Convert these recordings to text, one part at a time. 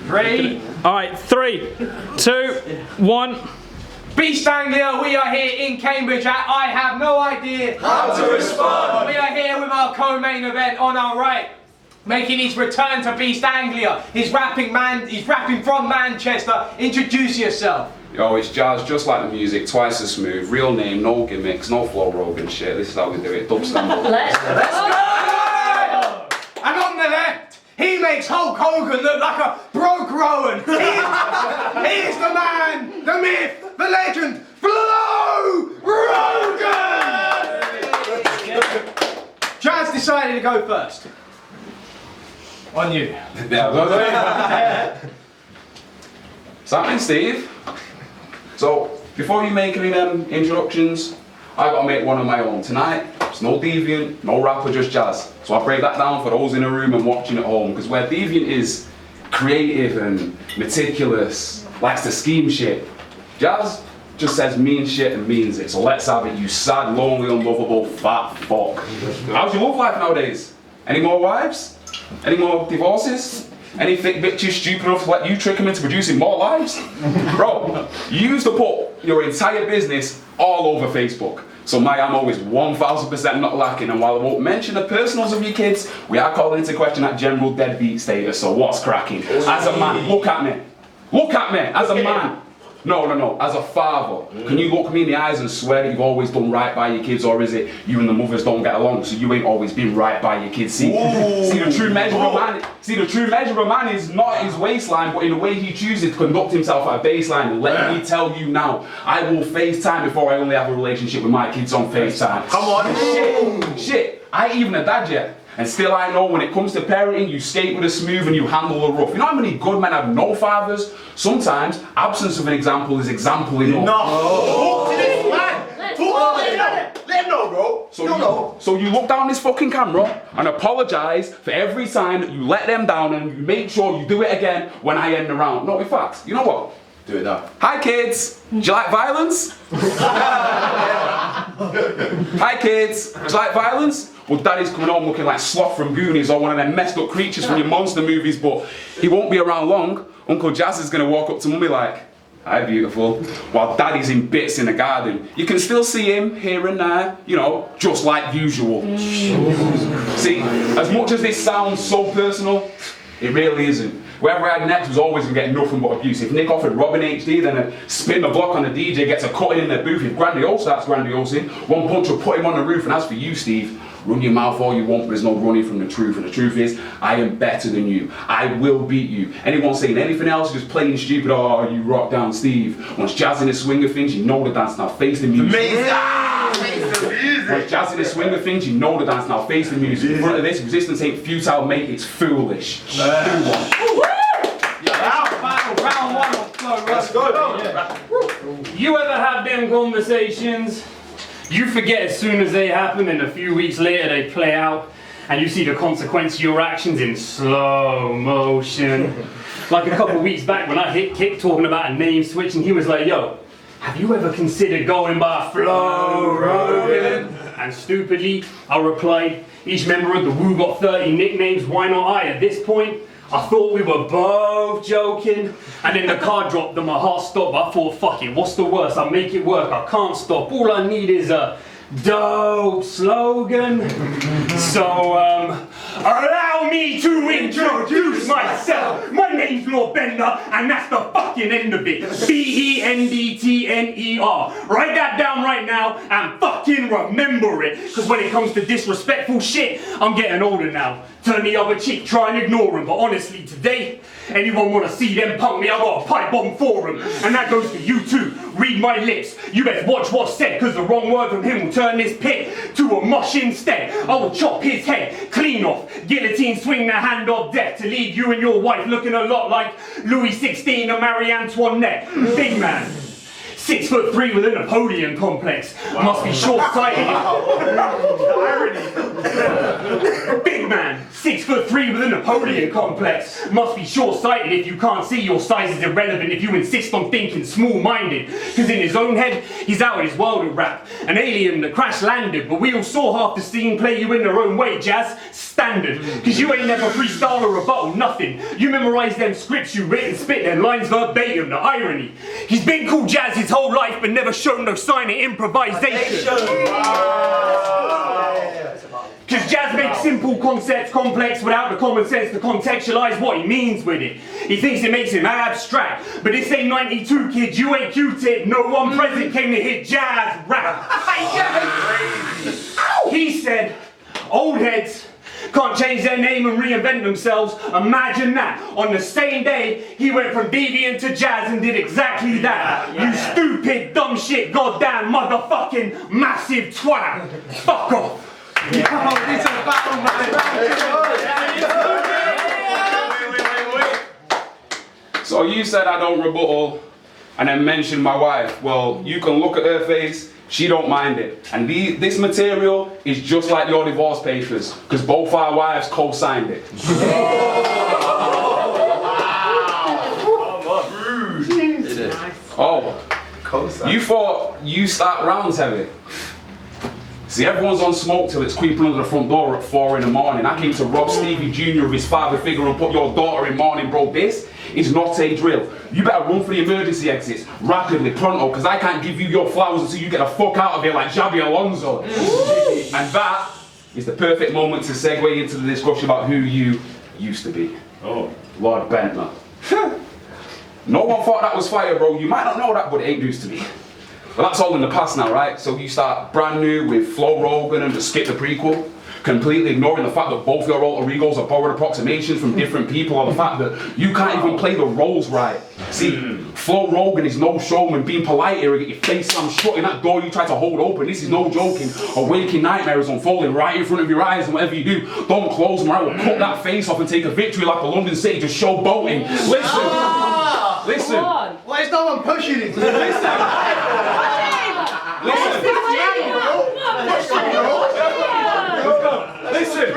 Ready? Alright, 3, 2, 1. Beast Anglia, we are here in Cambridge at I Have No Idea How to Respond. We are here with our co-main event on our right. Making his return to Beast Anglia. He's rapping from Manchester. Introduce yourself. Yo, it's Jazz, just like the music, twice as smooth, real name, no gimmicks, no Flow Rogan shit. This is how we do it. Dubstep. Let's go! And on the left, he makes Hulk Hogan look like a broke Rowan. He is the man, the myth, the legend, Flow Rogan! Jazz decided to go first. On you. Something, Steve. So, before you make any of them introductions, I gotta make one of my own. Tonight, it's no Deviant, no rapper, just Jazz. So I'll break that down for those in the room and watching at home, because where Deviant is creative and meticulous, likes to scheme shit, Jazz just says mean shit and means it. So let's have it, you sad, lonely, unlovable, fat fuck. How's your love life nowadays? Any more wives? Any more divorces? Any thick bitches stupid enough to let you trick them into producing more lives? Bro, you used to put your entire business all over Facebook. So my ammo is 1000% not lacking, and while I won't mention the personals of your kids, we are calling into question that general deadbeat status, so what's cracking? As a man, look at me. Look at me, as a man. No, as a father, can you look me in the eyes and swear that you've always done right by your kids, or is it you and the mothers don't get along, so you ain't always been right by your kids? See the true measure of a man is not his waistline, but in the way he chooses to conduct himself at baseline. And let me tell you now, I will FaceTime before I only have a relationship with my kids on FaceTime. Come on. Shit, I ain't even a dad yet. And still I know when it comes to parenting, you skate with the smooth and you handle the rough. You know how many good men have no fathers? Sometimes, absence of an example is example enough. Talk to this man! Let him know, bro. So you look down this fucking camera and apologise for every time that you let them down, and you make sure you do it again when I end the round. No, in fact, you know what? Do it now. Hi kids, do you like violence? Hi kids, do you like violence? Well, daddy's coming home looking like Sloth from Goonies or one of them messed up creatures from your monster movies, but he won't be around long. Uncle Jazz is gonna walk up to mummy like, hi beautiful, while daddy's in bits in the garden. You can still see him here and there, you know, just like usual. See, as much as this sounds so personal, it really isn't. Whoever I had next was always going to get nothing but abuse. If Nick offered Robin HD, then a spin the block on the DJ, gets a cut in their booth. If Grandiose starts grandiosing, one punch will put him on the roof. And as for you, Steve, run your mouth all you want, but there's no running from the truth. And the truth is, I am better than you. I will beat you. Anyone saying anything else, just playing stupid, oh, you rock down, Steve. Once Jazz in the swing of things, you know the dance, now face the music. Once Jazz in the swing of things, you know the dance, now face the music. In front of this, resistance ain't futile, mate, it's foolish. Round one on Flow. Let's go. You ever have them conversations? You forget as soon as they happen, and a few weeks later they play out, and you see the consequence of your actions in slow motion. Like a couple weeks back when I hit Kick talking about a name switch, and he was like, yo, have you ever considered going by Flow Rogan? And stupidly, I replied, each member of the Woo got 30 nicknames, why not I? At this point, I thought we were both joking, and then the car dropped and my heart stopped. I thought, fuck it, what's the worst? I'll make it work, I can't stop. All I need is a dope slogan. So, allow me to introduce myself. My name's Lord Bender, and that's the fucking end of it. BENDTNER. Write that down right now and fucking remember it. Because when it comes to disrespectful shit, I'm getting older now. Turn the other cheek, try and ignore them. But honestly, today, anyone wanna see them punk me, I got a pipe bomb for them. And that goes for you too. Read my lips. You best watch what's said, cause the wrong word from him will turn this pit to a mush instead. I will chop his head clean off. Guillotine swing the hand of death to leave you and your wife looking a lot like Louis XVI and Marie Antoinette. Big man. 6'3" with a Napoleon complex. Must be short-sighted. Big man, 6'3" with a Napoleon complex. Must be short-sighted if you can't see your size is irrelevant if you insist on thinking small-minded. Cause in his own head, he's out of his world of rap. An alien that crash landed, but we all saw half the scene play you in their own way, Jazz. standard. Cause you ain't never freestyle or rebuttal, nothing. You memorize them scripts you written, spit them lines verbatim, the irony. He's been called Jazz his whole life, but never shown no sign of improvisation. Cause Jazz makes simple concepts complex without the common sense to contextualize what he means with it. He thinks it makes him abstract, but this ain't 92 kid, you ain't Q-tip, no one present came to hit Jazz rap. He said, old heads can't change their name and reinvent themselves. Imagine that. On the same day, he went from deviant to Jazz and did exactly that. You stupid, dumb shit, goddamn, motherfucking, massive twat. Fuck off. It's a battle, man. So you said I don't rebuttal and then mention my wife. Well, you can look at her face, she don't mind it. And this material is just like your divorce papers, because both our wives co-signed it. Oh, you thought you start rounds heavy? See, everyone's on smoke till it's creeping under the front door at 4 in the morning. I came to rob Stevie Jr. of his father figure and put your daughter in mourning, bro. This is not a drill. You better run for the emergency exits rapidly, pronto, because I can't give you your flowers until you get the fuck out of here like Xabi Alonso. And that is the perfect moment to segue into the discussion about who you used to be. Oh, Lord Bentner. No one thought that was fire, bro. You might not know that, but it ain't news to me. Well, that's all in the past now, right? So you start brand new with Flow Rogan and just skip the prequel, completely ignoring the fact that both your alter egos are borrowed approximations from different people, or the fact that you can't even play the roles right. See, Flow Rogan is no showman. Being polite here, get your face slammed shut in that door you try to hold open. This is no joking. A waking nightmare is unfolding right in front of your eyes, and whatever you do, don't close them or I will cut that face off and take a victory like a London City just showboating. Listen. Why is no one pushing it? Listen,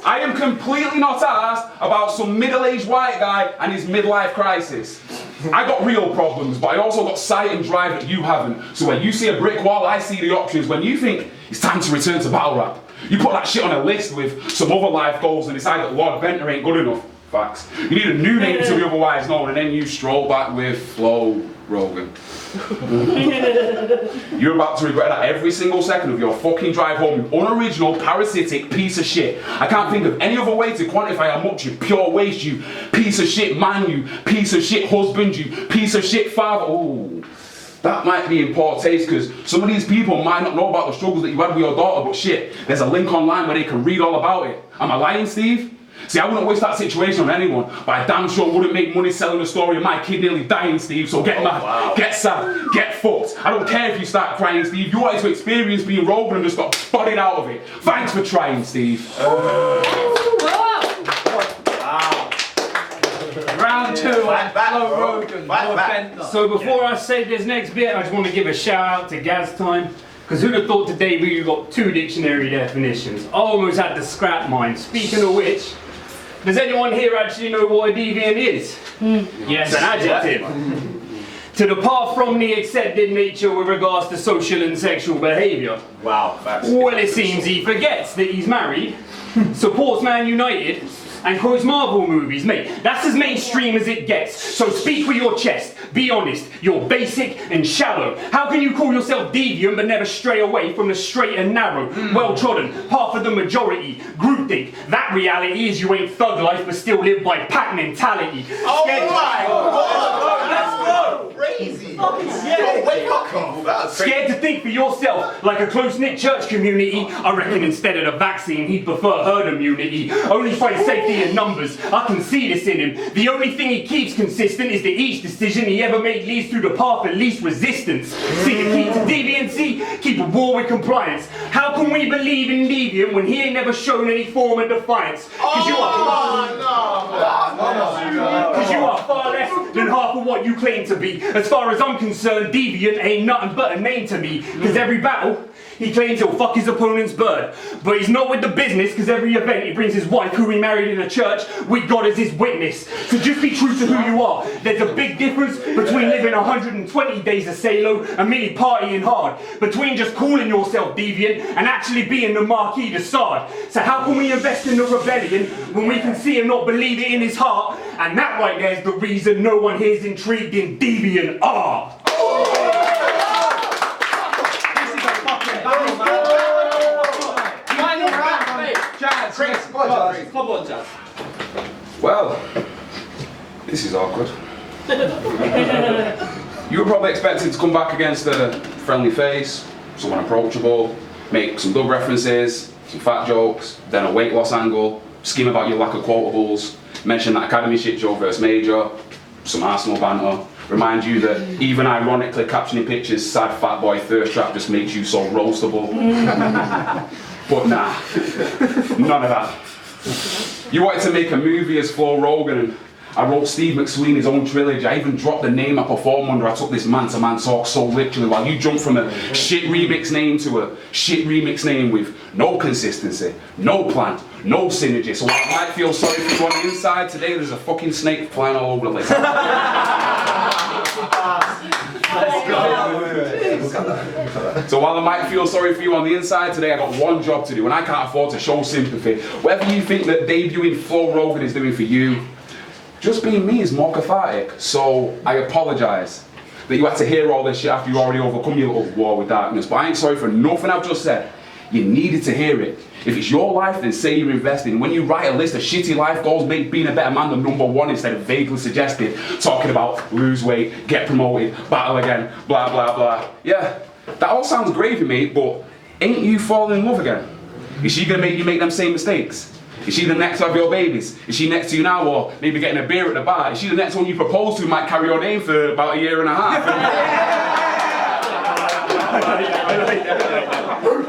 I am completely not asked about some middle-aged white guy and his midlife crisis. I got real problems, but I also got sight and drive that you haven't. So when you see a brick wall, I see the options. When you think it's time to return to battle rap, you put that shit on a list with some other life goals and decide that Lord Bentner ain't good enough. Facts. You need a new name to be otherwise known, and then you stroll back with Flow Rogan. You're about to regret that every single second of your fucking drive home, you unoriginal, parasitic piece of shit. I can't think of any other way to quantify how much you pure waste, you piece of shit man, you piece of shit husband, you piece of shit father. Ooh, that might be in poor taste, because some of these people might not know about the struggles that you had with your daughter, but shit, there's a link online where they can read all about it. Am I lying, Steve? See, I wouldn't wish that situation on anyone, but I damn sure wouldn't make money selling the story of my kid nearly dying, Steve, so get mad, get sad, get fucked. I don't care if you start crying, Steve. You wanted to experience being Rogan and just got spotted out of it. Thanks for trying, Steve. Round two, Flow Rogan. So before I say this next bit, I just want to give a shout out to Gaz Time. Because who'd have thought today we got 2 dictionary definitions? I almost had to scrap mine. Speaking of which, does anyone here actually know what a deviant is? Yes, an adjective. To depart from the accepted nature with regards to social and sexual behaviour. Wow, that's Well, it seems he forgets that he's married, supports Man United, and quotes Marvel movies, mate. That's as mainstream as it gets. So speak with your chest. Be honest. You're basic and shallow. How can you call yourself deviant but never stray away from the straight and narrow? Well trodden, half of the majority. Groupthink. That reality is you ain't thug life but still live by pack mentality. Oh my God! Let's go! Crazy! Yeah, wake up! Scared to think for yourself, like a close-knit church community. I reckon instead of the vaccine, he'd prefer herd immunity. Only find safety in numbers. I can see this in him. The only thing he keeps consistent is that each decision he ever made leads through the path of least resistance. See, the key to deviancy, keep at war with compliance. How can we believe in deviant when he ain't never shown any form of defiance? Because you are far less than half of what you claim to be. As far as I'm concerned, deviant ain't nothing but a name to me. Because every battle, He claims he'll fuck his opponent's bird, but he's not with the business because every event he brings his wife, who he married in a church, with God as his witness. So just be true to who you are. There's a big difference between living 120 days a salo and merely partying hard, between just calling yourself deviant and actually being the Marquis de Sade. So how can we invest in the rebellion when we can see him not believe it in his heart? And that right there is the reason no one here is intrigued in deviant art. Come on, Jazz. Well, this is awkward. You were probably expected to come back against a friendly face, someone approachable, make some dub references, some fat jokes, then a weight loss angle, scheme about your lack of quotables, mention that academy shit show versus major, some Arsenal banter, remind you that even ironically captioning pictures sad fat boy thirst trap just makes you so roastable. But nah, none of that. You wanted to make a movie as Flow Rogan, and I wrote Steve McSweeney's own trilogy. I even dropped the name I perform under. I took this man-to-man talk so literally, while you jumped from a shit remix name to a shit remix name with no consistency, no plan, no synergy. So while I might feel sorry for you on the inside, today there's a fucking snake flying all over the place. So while I might feel sorry for you on the inside today, I got one job to do, and I can't afford to show sympathy. Whatever you think that debuting Flow Rogan is doing for you, just being me is more cathartic. So I apologise that you had to hear all this shit after you already overcome your little war with darkness. But I ain't sorry for nothing I've just said. You needed to hear it. If it's your life, then say you're investing. When you write a list of shitty life goals, make being a better man the #1 instead of vaguely suggested, talking about lose weight, get promoted, battle again, blah blah blah. Yeah, that all sounds gravy, mate, but ain't you falling in love again? Is she gonna make you make them same mistakes? Is she the next to have your babies? Is she next to you now, or maybe getting a beer at the bar? Is she the next one you propose to who might carry your name for about a year and a half?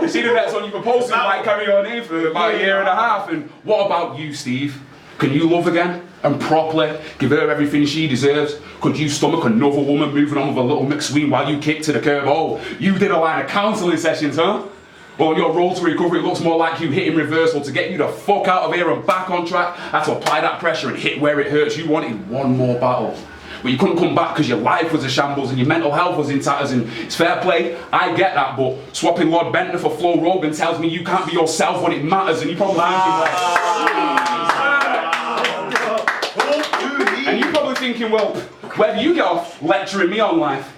Is she the next one you propose to who might carry your name for about a year and a half? And what about you, Steve? Can you love again? And properly give her everything she deserves? Could you stomach another woman moving on with a little McSween while you kick to the curb? Oh, you did a line of counselling sessions, huh? Well, your road to recovery looks more like you hitting reversal to get you the fuck out of here and back on track. Had to apply that pressure and hit where it hurts. You wanted one more battle. But you couldn't come back because your life was a shambles and your mental health was in tatters, and it's fair play, I get that, but swapping Lord Bentner for Flow Rogan tells me you can't be yourself when it matters, and you probably thinking, well, where do you get off lecturing me on life?